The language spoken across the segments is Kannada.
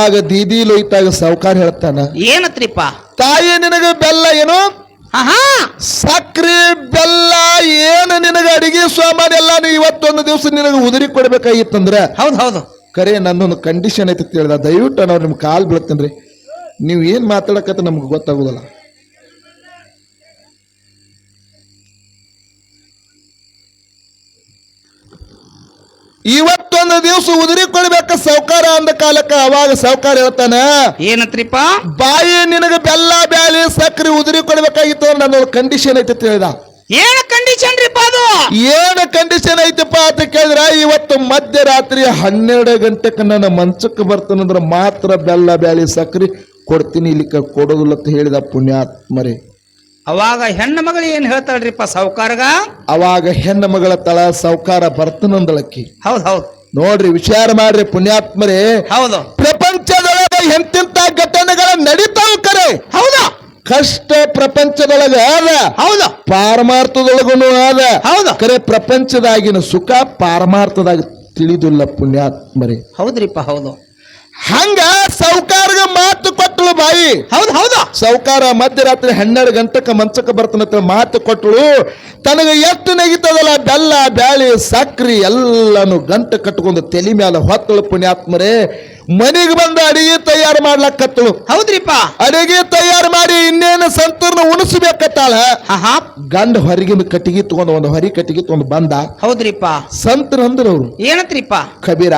ಆಗ ದೀದಿ ಲೋಯ್ತಾಗ ಸಾವುಕಾರ ಹೇಳ್ತಾನ, ಏನತ್ರಿಪ್ಪ? ತಾಯಿ ನಿನಗ ಬೆಲ್ಲ ಏನು, ಸಕ್ರಿ ಬೆಲ್ಲ ಏನು ನಿನಗ ಅಡಿಗೆ ಸಾಮಾನು ಎಲ್ಲ ಇವತ್ತೊಂದು ದಿವಸ ನಿನಗ ಉದುರಿ ಕೊಡ್ಬೇಕಾಗಿತ್ತಂದ್ರ, ಹೌದು ಹೌದು ಕರೆ ನನ್ನೊಂದು ಕಂಡೀಷನ್ ಐತಿ ಹೇಳ್ದ. ದಯವಿಟ್ಟು ನಾವು ನಿಮ್ಗೆ ಕಾಲ್ ಬೀಳ್ತೇನ್ರಿ, ನೀವು ಏನ್ ಮಾತಾಡಕತ್ತ ನಮ್ಗೆ ಗೊತ್ತಾಗುದಿಲ್ಲ. ಇವತ್ತೊಂದು ದಿವಸ ಉದುರಿ ಕೊಡ್ಬೇಕ ಸಾವುಕಾರ ಅಂದ ಕಾಲಕ್ಕ ಅವಾಗ ಸಾವುಕಾರ ಹೇಳ್ತಾನ, ಏನತ್ರಿಪ್ಪ? ಬಾಯಿ ನಿನಗ ಬೆಲ್ಲ ಬ್ಯಾಳಿ ಸಕ್ರಿ ಉದುರಿ ಕೊಡ್ಬೇಕಾಗಿತ್ತು ನನ್ನೊಂದು ಕಂಡೀಷನ್ ಐತಿ ಹೇಳ್ದ. ಏನ ಕಂಡೀಷನ್ ರೀಪ ಅದು? ಏನ ಕಂಡೀಷನ್ ಐತಪ್ಪ ಅಂತ ಕೇಳಿದ್ರ, ಇವತ್ತು ಮಧ್ಯರಾತ್ರಿ 12 ಗಂಟೆಗೆ ನನ್ನ ಮಂಚಕ್ಕೆ ಬರ್ತಾನಂದ್ರ ಮಾತ್ರ ಬೆಲ್ಲ ಬ್ಯಾಳಿ ಸಕ್ರಿ ಕೊಡ್ತೀನಿ, ಇಲ್ಲಿಕ ಕೊಡೋದಿಲ್ಲ ಅಂತ ಹೇಳಿದ ಪುಣ್ಯಾತ್ಮರೇ. ಅವಾಗ ಹೆಣ್ಣು ಮಗಳು ಏನ್ ಹೇಳ್ತಾಳ್ರಿಪ್ಪ ಸಾವುಕಾರಗ? ಅವಾಗ ಹೆಣ್ಣು ಮಗಳ ತಳ ಸಾವುಕಾರ ಬರ್ತನಂದಳಕ್ಕಿ. ಹೌದ್ ಹೌದ್ ನೋಡ್ರಿ, ವಿಚಾರ ಮಾಡ್ರಿ ಪುಣ್ಯಾತ್ಮರೇ. ಹೌದು, ಪ್ರಪಂಚದೊಳಗ ಎಂತೆಂತ ಘಟನೆಗಳ ನಡೀತಾವ ಕರೆ. ಹೌದಾ? ಕಷ್ಟ ಪ್ರಪಂಚದೊಳಗ ಅದ, ಹೌದು, ಪಾರಮಾರ್ಥದೊಳಗೂ ಅದ. ಹೌದು, ಕರೆ ಪ್ರಪಂಚದಾಗಿನ ಸುಖ ಪಾರಮಾರ್ಥದಾಗ ತಿಳಿದಿಲ್ಲ ಪುಣ್ಯಾತ್ಮರೇ. ಹೌದ್ರಿಪ್ಪ, ಹೌದು. ಹಂಗ ಸಾವುಕಾರಗ ಮಾತು ಕೊಟ್ಟಳು ಬಾಯಿ. ಹೌದು ಹೌದು, ಸಾವುಕಾರ ಮಧ್ಯರಾತ್ರಿ 12 ಗಂಟೆಗೆ ಮಂಚಕ್ಕೆ ಬರ್ತಾನಂತ ಮಾತು ಕೊಟ್ಟಳು. ತನಗ ಎಷ್ಟು ನೆಗಿತದಲ್ಲ ಬೆಲ್ಲ ಬ್ಯಾಳಿ ಸಕ್ರಿ ಎಲ್ಲಾನು ಗಂಟೆ ಕಟ್ಕೊಂಡು ತಲೆ ಮ್ಯಾಲ ಹೊತ್ತಳು ಪುಣ್ಯಾತ್ಮರೇ. ಮನೆಗೆ ಬಂದು ಅಡಿಗೆ ತಯಾರು ಮಾಡ್ಲಕ್ಕತ್ತಳು. ಹೌದ್ರಿಪ್ಪ. ಅಡಿಗೆ ತಯಾರು ಮಾಡಿ ಇನ್ನೇನು ಸಂತೂರ್ಣ ಉಣಿಸ್ಬೇಕತ್ತಾಳ. ಗಂಡ ಹೊರಗಿನ ಕಟ್ಟಿಗೆ ತಗೊಂಡು ಒಂದು ಹೊರಿ ಕಟ್ಟಿಗೆ ತಗೊಂಡು ಬಂದ. ಹೌದ್ರಿಪ್ಪ. ಸಂತರ ಅಂದ್ರ ಅವ್ರು, ಏನತ್ರಿಪ್ಪ? ಕಬೀರ,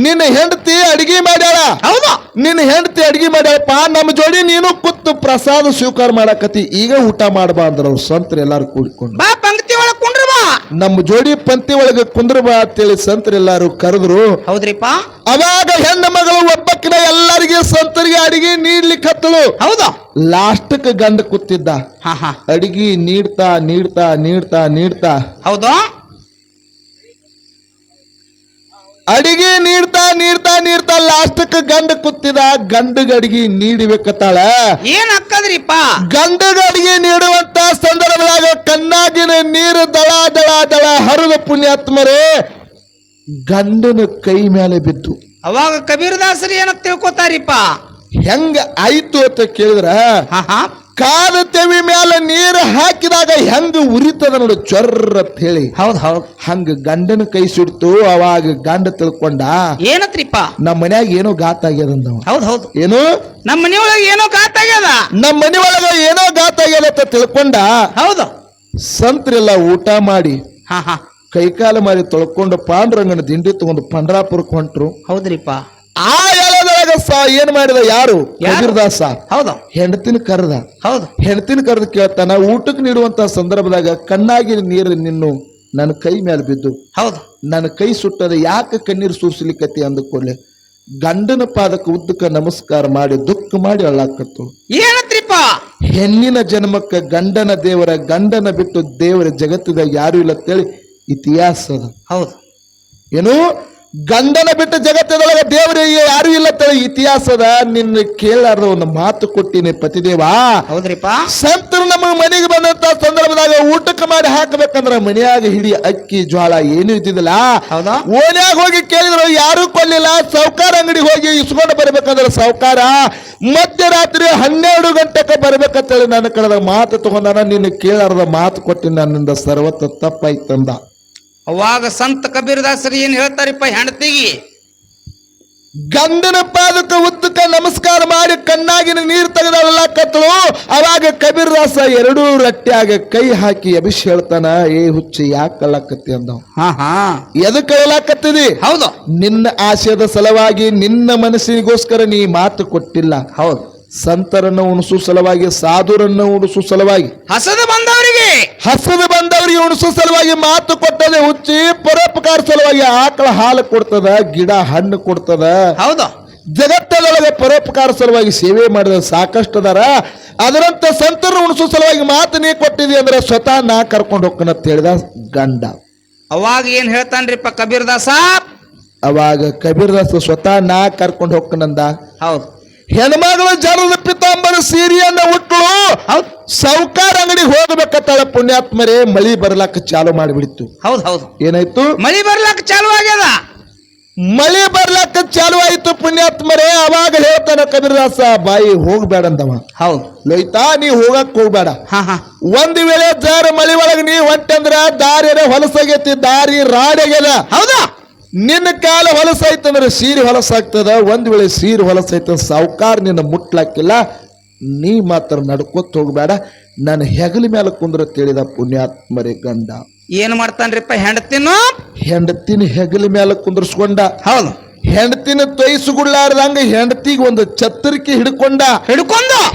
ನಿನ್ನ ಹೆಂಡತಿ ಅಡಿಗೆ ಮಾಡ್ಯಾಳ. ಹೌದು, ನಿನ್ನ ಹೆಂಡತಿ ಅಡಿಗೆ ಮಾಡ್ಯಾಳಪ್ಪ, ನಮ್ಮ ಜೋಡಿ ನೀನು ಕೂತು ಪ್ರಸಾದ ಸ್ವೀಕಾರ ಮಾಡಕತಿ, ಈಗ ಊಟ ಮಾಡಬಾ ಅಂದ್ರ ಅವ್ರು ಸಂತರ ಎಲ್ಲಾರು ಕೂಡಿಕೊಂಡು. ಬಾ ಪಂಕ್ತಿ ಒಳಗ ಕುಂಡ್ರ ಬಾ, ನಮ್ಮ ಜೋಡಿ ಪಂಕ್ತಿ ಒಳಗ ಕುಂದ್ರ ಬಾ ಅಂತೇಳಿ ಸಂತರ ಎಲ್ಲಾರು ಕರೆದ್ರು. ಹೌದ್ರಿಪ್ಪ. ಅವಾಗ ಹೆಣ್ಣು ಮಗಳು ಒಬ್ಬಕ್ಕಿನ ಎಲ್ಲರಿಗೆ ಸಂತರಿಗೆ ಅಡಿಗೆ ನೀಡ್ಲಿಕ್ಕೆ ಹತ್ತಳು. ಹೌದು, ಲಾಸ್ಟಕ್ ಗಂಡ ಕೂತಿದ್ದ. ಅಡಿಗೆ ನೀಡ್ತಾ ನೀಡ್ತಾ ನೀಡ್ತಾ ನೀಡ್ತಾ, ಹೌದು, ಅಡಿಗೆ ನೀಡ್ತಾ ನೀಡ್ತಾ ನೀಡ್ತಾ ಲಾಸ್ಟಕ್ ಗಂಡ ಕೂತಿದ. ಗಂಡಗ ಅಡಿಗೆ ನೀಡಬೇಕತ್ತಾಳ. ಏನ್ ಹಾಕದ್ರಿಪ್ಪ? ಗಂಡಗ ಅಡಿಗೆ ನೀಡುವಂತ ಸಂದರ್ಭದಾಗ ಕಣ್ಣಾಗಿನ ನೀರು ದಳ ದಳ ದಳ ಹರಿದ ಪುಣ್ಯಾತ್ಮರೇ ಗಂಡನ ಕೈ ಮೇಲೆ ಬಿದ್ದು. ಅವಾಗ ಕಬೀರದಾಸರು ಏನ ತಿಳ್ಕೊತಾರಿಪ್ಪ? ಹೆಂಗ ಆಯ್ತು ಅಂತ ಕೇಳಿದ್ರ, ಕಾದ ತೆವಿ ಮೇಲೆ ನೀರು ಹಾಕಿದಾಗ ಹೆಂಗ ಉರಿತದ ನೋಡು ಚೊರ್ರ ಅಂತ ಹೇಳಿ. ಹೌದ್ ಹೌದ್, ಹಂಗ ಗಂಡನ ಕೈ ಸುಡ್ತು. ಅವಾಗ ಗಂಡ ತಿಳ್ಕೊಂಡ, ಏನತ್ರಿಪ್ಪ? ನಮ್ಮ ಮನ್ಯಾಗ ಏನೋ ಗಾತ ಆಗ್ಯದ. ಹೌದ್ ಹೌದು, ಏನು ನಮ್ಮ ಮನೆಯೊಳಗೆ ಏನೋ ಗಾತ ಆಗ್ಯದ, ನಮ್ಮ ಮನೆಯೊಳಗ ಏನೋ ಗಾತ ಆಗ್ಯದ ಅಂತ ತಿಳ್ಕೊಂಡ. ಹೌದು, ಸಂತ್ರೆಲ್ಲ ಊಟ ಮಾಡಿ ಕೈಕಾಲ ಮಾರಿ ತೊಳ್ಕೊಂಡು ಪಾಂಡುರಂಗನ ದಿಂಡಿ ತಗೊಂಡು ಪಂಡ್ರಾಪುರಕ್ಕೆ ಹೊಂಟ್ರು. ಹೌದ್ರಿಪ್ಪ. ಆ ಎಳದೊಳಗ ಏನ್ ಮಾಡಿದ ಯಾರು? ಕಬೀರದಾಸ. ಹೌದು, ಹೆಂಡತಿನ ಕರೆದ. ಹೌದು, ಹೆಂಡತಿನ ಕರೆದು ಕೇಳ್ತಾನ, ಊಟಕ್ಕೆ ನೀಡುವಂತ ಸಂದರ್ಭದಾಗ ಕಣ್ಣಾಗಿ ನೀರು ನಿನ್ನು ನನ್ನ ಕೈ ಮೇಲೆ ಬಿದ್ದು. ಹೌದು, ನನ್ನ ಕೈ ಸುಟ್ಟದ, ಯಾಕೆ ಕಣ್ಣೀರು ಸೂರ್ಸ್ಲಿಕ್ಕತಿ ಅಂದುಕೊಳ್ಳೆ ಗಂಡನ ಪಾದಕ್ಕೆ ಉದ್ದಕ್ಕೆ ನಮಸ್ಕಾರ ಮಾಡಿ ದುಃಖ ಮಾಡಿ ಅಳ್ಳಾಕತ್ತು. ಏನತ್ರಿಪ್ಪ? ಹೆಣ್ಣಿನ ಜನ್ಮಕ್ಕ ಗಂಡನ ದೇವರ, ಗಂಡನ ಬಿಟ್ಟು ದೇವರ ಜಗತ್ತಿದಾಗ ಯಾರು ಇಲ್ಲ ಅಂತೇಳಿ ಇತಿಹಾಸ ಅದ. ಹೌದು, ಏನು ಗಂಡನ ಬಿಟ್ಟು ಜಗತ್ತದೊಳಗೆ ದೇವರಿಗೆ ಯಾರು ಇಲ್ಲ ಅಂತೇಳಿ ಇತಿಹಾಸ ಅದ. ನಿನ್ನ ಕೇಳಾರ್ದ ಒಂದು ಮಾತು ಕೊಟ್ಟಿನಿ ಪತಿದೇವ. ಹೌದ್ರಿಪ್ಪ. ಸಂತರು ನಮ್ಮ ಮನೆಗೆ ಬಂದಂತ ಸಂದರ್ಭದಾಗ ಊಟಕ್ಕೆ ಮಾಡಿ ಹಾಕಬೇಕಂದ್ರ ಮನೆಯಾಗ ಹಿಡಿ ಅಕ್ಕಿ ಜ್ವಾಳ ಏನು ಇದ್ದಿದ್ದಿಲ್ಲ. ಹೌದಾ? ಓನ್ಯಾಗ ಹೋಗಿ ಕೇಳಿದ್ರು ಯಾರು ಕೊಡ್ಲಿಲ್ಲ. ಸಾವುಕಾರ ಅಂಗಡಿ ಹೋಗಿ ಇಸ್ಕೊಂಡು ಬರ್ಬೇಕಂದ್ರೆ ಸಾವುಕಾರ ಮಧ್ಯರಾತ್ರಿ 12 ಗಂಟೆಗೆ ಬರ್ಬೇಕಂತೇಳಿ ನನ್ನ ಕಡೆದ ಮಾತು ತಗೊಂಡಾನ. ನಿನ್ನ ಕೇಳಾರ್ದ ಮಾತು ಕೊಟ್ಟಿನಿ, ನನ್ನಿಂದ ಸರ್ವತ್ತ ತಪ್ಪಾಯ್ತಂದ. ಅವಾಗ ಸಂತ ಕಬೀರದಾಸರು ಏನ್ ಹೇಳ್ತಾರಿಪ್ಪ ಹೆಂಡತಿಗೆ? ಗಂಡನ ಪಾದಕ ಉದ್ದಕ ನಮಸ್ಕಾರ ಮಾಡಿ ಕಣ್ಣಾಗಿನ ನೀರು ತೆಗೆದಳಕತ್ತಳು. ಅವಾಗ ಕಬೀರದಾಸ 2 ರಟ್ಟಿಯಾಗ ಕೈ ಹಾಕಿ ಅಭಿಷ್ ಹೇಳ್ತಾನ, ಏ ಹುಚ್ಚಿ ಯಾಕೆ ಕಳ್ಳಾಕತ್ತಿ ಅಂದ. ಎದಕ್ ಕಳ್ಳಾಕತ್ತಿದಿ? ಹೌದು, ನಿನ್ನ ಆಶಯದ ಸಲುವಾಗಿ ನಿನ್ನ ಮನಸ್ಸಿಗೋಸ್ಕರ ನೀ ಮಾತು ಕೊಟ್ಟಿಲ್ಲ. ಹೌದು, ಸಂತರನ್ನು ಉಣಿಸು ಸಲುವಾಗಿ, ಸಾಧುರನ್ನು ಉಣಿಸು ಸಲುವಾಗಿ, ಹಸದ ಬಂದವರಿಗೆ ಉಣಿಸು ಸಲುವಾಗಿ ಮಾತು ಕೊಟ್ಟದೆ ಹುಚ್ಚಿ. ಪರೋಪಕಾರ ಸಲುವಾಗಿ ಆಕಳ ಹಾಲು ಕೊಡ್ತದ, ಗಿಡ ಹಣ್ಣು ಕೊಡ್ತದ. ಹೌದು, ಜಗತ್ತದೊಳಗೆ ಪರೋಪಕಾರ ಸಲುವಾಗಿ ಸೇವೆ ಮಾಡಿದ ಸಾಕಷ್ಟು ಅದಾರ. ಅದರಂತ ಸಂತರನ್ನು ಉಣಿಸು ಸಲುವಾಗಿ ಮಾತು ನೀ ಕೊಟ್ಟಿದಿ ಅಂದ್ರೆ ಸ್ವತಃ ನಾ ಕರ್ಕೊಂಡು ಹೋಗ್ಕನಂತ ಹೇಳಿದ ಗಂಡ. ಅವಾಗ ಏನ್ ಹೇಳ್ತಾನ್ರಿಪ್ಪ ಕಬೀರದಾಸ? ಅವಾಗ ಕಬೀರದಾಸ ಸ್ವತಃ ನಾ ಕರ್ಕೊಂಡು ಹೋಗ್ಕನಂದ. ಹೌದು, ಹೆಣ್ಮಗಳು ಜರದ ಪಿತಾಂಬರ ಸೀರೆಯನ್ನ ಉಟ್ಲು. ಸಾವುಕಾರ ಅಂಗಡಿಗೆ ಹೋಗ್ಬೇಕತ್ತಾಳ ಪುಣ್ಯಾತ್ಮರೇ. ಮಳಿ ಬರ್ಲಾಕ ಚಾಲು ಮಾಡಿಬಿಡ್ತು. ಹೌದು ಹೌದು, ಏನಾಯ್ತು? ಮಳಿ ಬರ್ಲಾಕ ಚಾಲು ಆಗ್ಯದ. ಮಳಿ ಬರ್ಲಕ್ಕ ಚಾಲು ಆಯ್ತು ಪುಣ್ಯಾತ್ಮರೇ. ಅವಾಗ ಹೇಳ್ತಾನ ಕಬೀರದಾಸ, ಬಾಯಿ ಹೋಗ್ಬೇಡಂದವ. ಹೌದು. ಲೋಯ್ತಾ ನೀ ಹೋಗಕ್ ಹೋಗ್ಬೇಡ. ಒಂದ್ ವೇಳೆ ಜರ ಮಳಿ ಒಳಗ ನೀ ಹೊಂಟಂದ್ರ ದಾರಿ ಹೊಲಸಾಗೈತಿ, ದಾರಿ ರಾಡ್ಯಾಗ್ಯದ. ಹೌದಾ? ನಿನ್ನ ಕಾಲ ಹೊಲಸಾಯ್ತಂದ್ರ ಸೀರೆ ಹೊಲಸಾಗ್ತದ. ಒಂದ್ ವೇಳೆ ಸೀರೆ ಹೊಲಸಾಯ್ತ ಸಾವುಕಾರ ನಿನ್ನ ಮುಟ್ಲಾಕಿಲ್ಲ, ನೀ ಮಾತ್ರ ನಡ್ಕೊತ್ ಹೋಗ್ಬೇಡ, ನನ್ನ ಹೆಗಲ ಮೇಲೆ ಕುಂದ್ರ ತಿಳಿದ ಪುಣ್ಯಾತ್ಮರೇ ಗಂಡ. ಏನ್ ಮಾಡ್ತಾನ್ರಿಪ್ಪ ಹೆಂಡತಿನ ಹೆಗಲ ಮೇಲೆ ಕುಂದ್ರಸ್ಕೊಂಡ. ಹೌದು. ಹೆಂಡತಿನ ತೊಯ್ಸುಗುಳ್ಳಾರ್ದಂಗ ಹೆಂಡತಿಗೆ ಒಂದು ಛತ್ತರಿಕೆ ಹಿಡ್ಕೊಂಡ.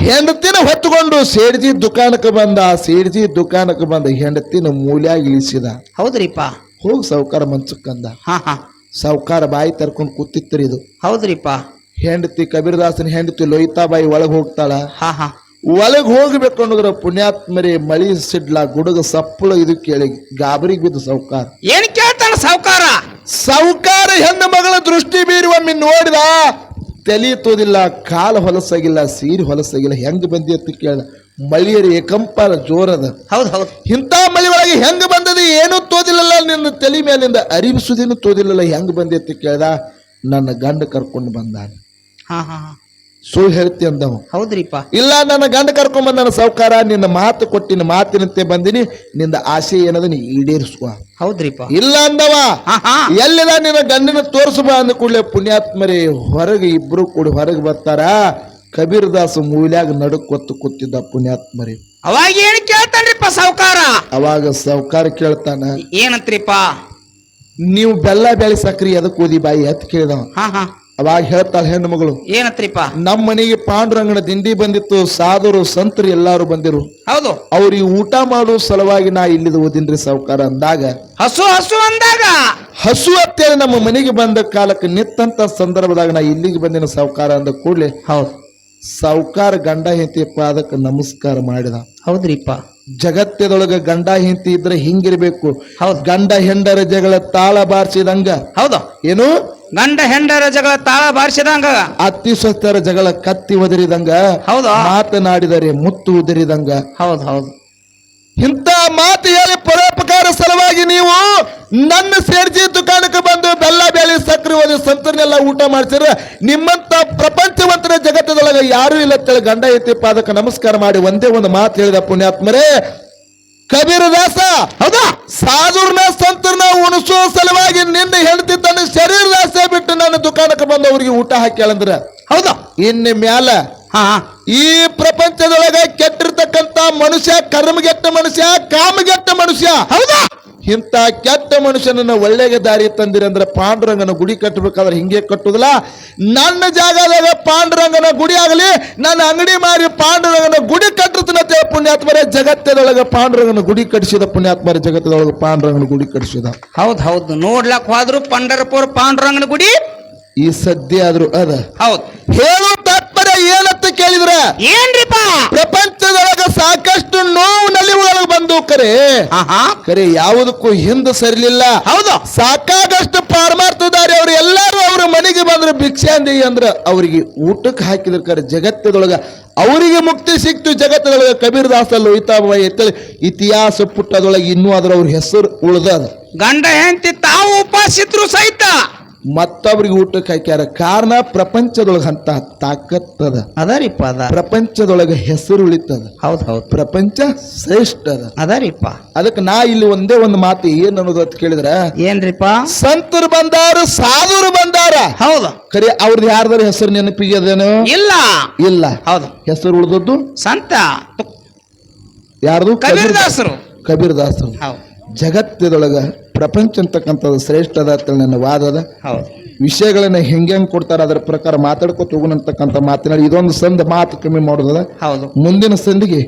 ಹೆಂಡತಿನ ಹೊತ್ತುಕೊಂಡು ಸೇಡ್ಜಿ ದುಕಾನಕ್ಕೆ ಬಂದ. ಸೇಡ್ಜಿ ದುಕಾನಕ್ಕೆ ಬಂದ ಹೆಂಡತಿನ ಮೂಲ್ಯಾಗ ಇಳಿಸಿದ. ಹೌದ್ರಿಪ್ಪ. ಹೋಗ್ ಸಾವುಕಾರ ಮಂಚಕ್ಕಂದ. ಸಾವುಕಾರ ಬಾಯಿ ತರ್ಕೊಂಡು ಕೂತಿತ್ತರಿ ಇದು. ಹೌದ್ರಿಪ್ಪ. ಹೆಂಡತಿ ಕಬೀರದಾಸನ ಹೆಂಡತಿ ಲೋಹಿತಾಬಾಯಿ ಒಳಗ್ ಹೋಗ್ತಾಳ. ಒಳಗ್ ಹೋಗ್ಬೇಕು ಅನ್ನೋದ್ರ ಪುಣ್ಯಾತ್ಮರಿ ಮಳಿ ಸಿಡ್ಲ ಗುಡುಗ ಸಪ್ಪಳ ಇದು ಕೇಳಿ ಗಾಬರಿಗೆ ಬಿದ್ದು ಸಾವುಕಾರ. ಏನ್ ಕೇಳ್ತಾನ ಸಾವುಕಾರ? ಸಾವುಕಾರ ಹೆಣ್ಣು ಮಗಳ ದೃಷ್ಟಿ ಬೀರಿ ಒಮ್ಮೆ ನೋಡಿದ. ತಲಿ ತೋದಿಲ್ಲ, ಕಾಲ ಹೊಲಸಾಗಿಲ್ಲ, ಸೀರೆ ಹೊಲಸಾಗಿಲ್ಲ, ಹೆಂಗ್ ಬಂದಿ ಅಂತ ಕೇಳ್ದ. ಮಳಿಯರಿ ಏಕಂಪಾಲ ಜೋರದ. ಹೌದು ಹೌದು. ಇಂಥ ಮಳಿ ಒಳಗೆ ಹೆಂಗ್ ಬಂದದ ಏನೂ ತೋದಿಲ್ಲಲ್ಲ, ನಿನ್ನ ತಲೆ ಮೇಲಿಂದ ಅರಿವಿಸುದೇನು ತೋದಿಲ್ಲಲ್ಲ, ಹೆಂಗ್ ಬಂದಿ ಅಂತ ಕೇಳ್ದ. ನನ್ನ ಗಂಡ ಕರ್ಕೊಂಡು ಬಂದಾನ. ಸುಳ್ಳು ಹೇಳ್ತಿ ಅಂದವ. ಹೌದ್ರಿಪ್ಪ. ಇಲ್ಲ, ನನ್ನ ಗಂಡ ಕರ್ಕೊಂಡ್ ಬಂದಾನ ಸಾವುಕಾರ, ನಿನ್ನ ಮಾತು ಕೊಟ್ಟಿನ ಮಾತಿನಂತೆ ಬಂದಿನಿ, ನಿಂದ ಆಸೆ ಏನದ ನೀ ಈಡೇರಿಸುವ. ಹೌದ್ರಿಪ್ಪ. ಇಲ್ಲ ಅಂದವ. ಎಲ್ಲಿದ ನಿನ್ನ ಗಂಡನ ತೋರಿಸುವ ಅಂದ ಕೂಡಲೇ ಪುಣ್ಯಾತ್ಮರಿ ಹೊರಗೆ ಇಬ್ರು ಕೂಡಿ ಹೊರಗೆ ಬರ್ತಾರ. ಕಬೀರದಾಸ ಮೂಲ್ಯಾಗ ನಡುಕೊತ್ತು ಕೂತಿದ್ದ ಪುಣ್ಯಾತ್ಮರಿ. ಅವಾಗ ಏನ್ ಕೇಳ್ತಾನ್ರಿಪ್ಪ ಸಾವುಕಾರ? ಅವಾಗ ಸಾವುಕಾರ ಕೇಳ್ತಾನ, ಏನಂತ್ರಿಪ್ಪ? ನೀವು ಬೆಲ್ಲ ಬೆಳಿ ಸಕ್ರಿ ಎದಕ್ ಓದಿ ಬಾಯಿ ಎತ್ ಕೇಳಿದವ. ಅವಾಗ ಹೇಳ್ತಾಳ ಹೆಣ್ಣು ಮಗಳು, ಏನತ್ರಿಪ್ಪ? ನಮ್ಮ ಮನೆಗೆ ಪಾಂಡುರಂಗನ ದಿಂಡಿ ಬಂದಿತ್ತು, ಸಾಧುರು ಸಂತರು ಎಲ್ಲಾರು ಬಂದಿರು. ಹೌದು. ಅವ್ರಿಗೆ ಊಟ ಮಾಡೋ ಸಲುವಾಗಿ ನಾ ಇಲ್ಲಿದ ಓದಿನ್ರಿ ಸಾವುಕಾರ ಅಂದಾಗ, ಹಸು ಅಂದಾಗ ಹಸು ಅಂತೇಳಿ ನಮ್ಮ ಮನೆಗೆ ಬಂದ ಕಾಲಕ್ಕೆ ನಿತ್ತಂತ ಸಂದರ್ಭದಾಗ ನಾ ಇಲ್ಲಿಗೆ ಬಂದಿನ ಸಾವುಕಾರ ಅಂದ ಕೂಡ್ಲೆ ಹೌದು ಸಾವುಕಾರ ಗಂಡ ಹೆಂಡತಿ ಪಾದಕ್ಕೆ ನಮಸ್ಕಾರ ಮಾಡಿದ. ಹೌದ್ರಿಪ್ಪ. ಜಗತ್ತದೊಳಗ ಗಂಡ ಹೆಂಡತಿ ಇದ್ರೆ ಹಿಂಗಿರ್ಬೇಕು. ಹೌದು. ಗಂಡ ಹೆಂಡರ ಜಗಳ ತಾಳ ಬಾರಿಸಿದಂಗ. ಹೌದು. ಏನು? ಗಂಡ ಹೆಂಡರ ಜಗಳ ತಾಳ ಬಾರಿಸಿದಂಗ, ಅತ್ತಿ ಸ್ವಸ್ಥರ ಜಗಳ ಕತ್ತಿ ಒದರಿದಂಗ. ಹೌದು. ಮಾತನಾಡಿದರೆ ಮುತ್ತು ಉದರಿದಂಗ. ಹೌದು ಹೌದು. ಇಂಥ ಮಾತು ಹೇಳಿ ಪರೋಪಕಾರ ಸಲುವಾಗಿ ನೀವು ನನ್ನ ಸೇರ್ಜಿ ದುಕಾನಕ್ಕೆ ಬಂದು ಬೆಲ್ಲ ಬೇಳೆ ಸಕ್ಕರೆ ಓದಿ ಸಂತರನ್ನೆಲ್ಲ ಊಟ ಮಾಡ್ಸಿರ. ನಿಮ್ಮಂತ ಪ್ರಪಂಚವಂತರ ಜಗತ್ತದೊಳಗೆ ಯಾರು ಇಲ್ಲ ಅಂತೇಳಿ ಗಂಡ ಐತಿ ಪಾದಕ್ಕೆ ನಮಸ್ಕಾರ ಮಾಡಿ ಒಂದೇ ಒಂದು ಮಾತು ಹೇಳಿದ ಪುಣ್ಯಾತ್ಮರೇ. ಕಬೀರದಾಸ, ಹೌದಾ, ಸಾಧುರ್ನ ಸಂತರ್ನ ಉಣಿಸೋ ಸಲುವಾಗಿ ನಿನ್ನ ಹೆಂಡತಿ ತನ್ನ ಶರೀರದಾಸೆ ಬಿಟ್ಟು ನನ್ನ ದುಕಾನಕ್ಕೆ ಬಂದು ಅವ್ರಿಗೆ ಊಟ ಹಾಕ್ಯಾಳಂದ್ರ, ಹೌದಾ, ಇನ್ನು ಮ್ಯಾಲ ಈ ಪ್ರಪಂಚದೊಳಗ ಕೆಟ್ಟಿರ್ತಕ್ಕಂತ ಮನುಷ್ಯ, ಕರ್ಮಗೆಟ್ಟ ಮನುಷ್ಯ, ಕಾಮಗೆಟ್ಟ ಮನುಷ್ಯ, ಹೌದಾ, ಇಂಥ ಕೆಟ್ಟ ಮನುಷ್ಯನನ್ನ ಒಳ್ಳೆಗೆ ದಾರಿ ತಂದಿರಂದ್ರ ಪಾಂಡುರಂಗನ ಗುಡಿ ಕಟ್ಟಬೇಕಾದ್ರೆ ಹಿಂಗೆ ಕಟ್ಟುದಿಲ್ಲ. ನನ್ನ ಜಾಗದಾಗ ಪಾಂಡುರಂಗನ ಗುಡಿ ಆಗಲಿ, ನನ್ನ ಅಂಗಡಿ ಮಾರಿ ಪಾಂಡುರಂಗನ ಗುಡಿ ಕಟ್ಟಿರ್ತನಂತೆ ಪುಣ್ಯಾತ್ಮರೇ. ಜಗತ್ತದೊಳಗ ಪಾಂಡುರಂಗನ ಗುಡಿ ಕಟ್ಟಿಸಿದ ಪುಣ್ಯಾತ್ಮರೇ, ಜಗತ್ತದೊಳಗ ಪಾಂಡುರಂಗನ ಗುಡಿ ಕಟ್ಟಿಸಿದ. ಹೌದು ಹೌದು. ನೋಡ್ಲಕ್ ಹೋದ್ರು ಪಂಡರಪುರ ಪಾಂಡುರಂಗನ ಗುಡಿ ಈ ಸದ್ಯ ಆದ್ರೂ ಅದ. ಹೌದು. ಹೇಳು ತಾತ್ಪರ್ಯ ಏನಂತ ಕೇಳಿದ್ರ, ಏನ್ರಿಪ್ಪ? ಪ್ರಪಂಚದೊಳಗ ಸಾಕಷ್ಟು ನೋವು ನಲಿವುಗಳಿಗೆ ಬಂದು ಕರೆ ಯಾವುದಕ್ಕೂ ಹಿಂದೆ ಸರಿಲಿಲ್ಲ. ಹೌದು. ಸಾಕಾಗಷ್ಟು ಪಾರಮಾರ್ಥದಾರಿ ಅವ್ರು ಎಲ್ಲಾರು ಅವ್ರ ಮನೆಗೆ ಬಂದ್ರು ಭಿಕ್ಷೆ ಅಂದ್ರ ಅವ್ರಿಗೆ ಊಟಕ್ಕೆ ಹಾಕಿದ್ರ ಕರೆ ಜಗತ್ತದೊಳಗ ಅವರಿಗೆ ಮುಕ್ತಿ ಸಿಕ್ತು. ಜಗತ್ತದೊಳಗ ಕಬೀರದಾಸ ಲೋಹಿತಾಬಾಯಿ ಎತ್ತಳಿ ಇತಿಹಾಸ ಪುಟ್ಟದೊಳಗೆ ಇನ್ನೂ ಅದ್ರ ಅವ್ರ ಹೆಸರು ಉಳ್ದ. ಗಂಡ ಹೆಂಡತಿ ತಾವು ಉಪವಾಸಿದ್ರು ಸಹಿತ ಮತ್ತೊಬ್ರಿಗೆ ಊಟಕ್ಕೆ ಹಾಕ್ಯಾರ. ಕಾರಣ ಪ್ರಪಂಚದೊಳಗ ಅಂತ ತಾಕತ್ತದ ಅದರಿಪ್ಪ. ಅದ ಪ್ರಪಂಚದೊಳಗ ಹೆಸರು ಉಳಿತದ. ಹೌದು ಹೌದು. ಪ್ರಪಂಚ ಶ್ರೇಷ್ಠ ಅದ. ಅದರಿಪ್ಪ. ಅದಕ್ಕೆ ನಾ ಇಲ್ಲಿ ಒಂದೇ ಒಂದು ಮಾತು ಏನ್ ಅನ್ನೋದು ಅಂತ ಕೇಳಿದ್ರ, ಏನ್ರಿಪ್ಪ? ಸಂತರು ಬಂದಾರ, ಸಾಧುರು ಬಂದಾರ. ಹೌದು. ಖರೆ ಅವ್ರದ್ದು ಯಾರ್ದಾರ ಹೆಸರು ನೆನಪಿಗೆ ಅದೇನು? ಇಲ್ಲ ಇಲ್ಲ. ಹೌದು. ಹೆಸರು ಉಳಿದದ್ದು ಸಂತ ಯಾರ್ದು? ಕಬೀರದಾಸರು. ಕಬೀರದಾಸರು. ಜಗತ್ತದೊಳಗ ಪ್ರಪಂಚ ಅಂತಕ್ಕಂಥದ್ದು ಶ್ರೇಷ್ಠ ಅದ ಅಂತ ನನ್ನ ವಾದದ. ವಿಷಯಗಳನ್ನ ಹೆಂಗೆ ಕೊಡ್ತಾರ ಅದರ ಪ್ರಕಾರ ಮಾತಾಡ್ಕೊತ ಹೋಗೋಣಂತಕ್ಕಂಥ ಮಾತಿನಲ್ಲಿ ಇದೊಂದು ಸಂದ ಮಾತು ಕಮ್ಮಿ ಮಾಡೋದದ. ಮುಂದಿನ ಸಂದಿಗೆ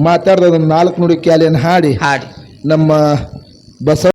ಮಾತಾಡ್ದ 4 ನುಡಿ ಕ್ಯಾಲಿಯನ್ನು ಹಾಡಿ ನಮ್ಮ ಬಸವ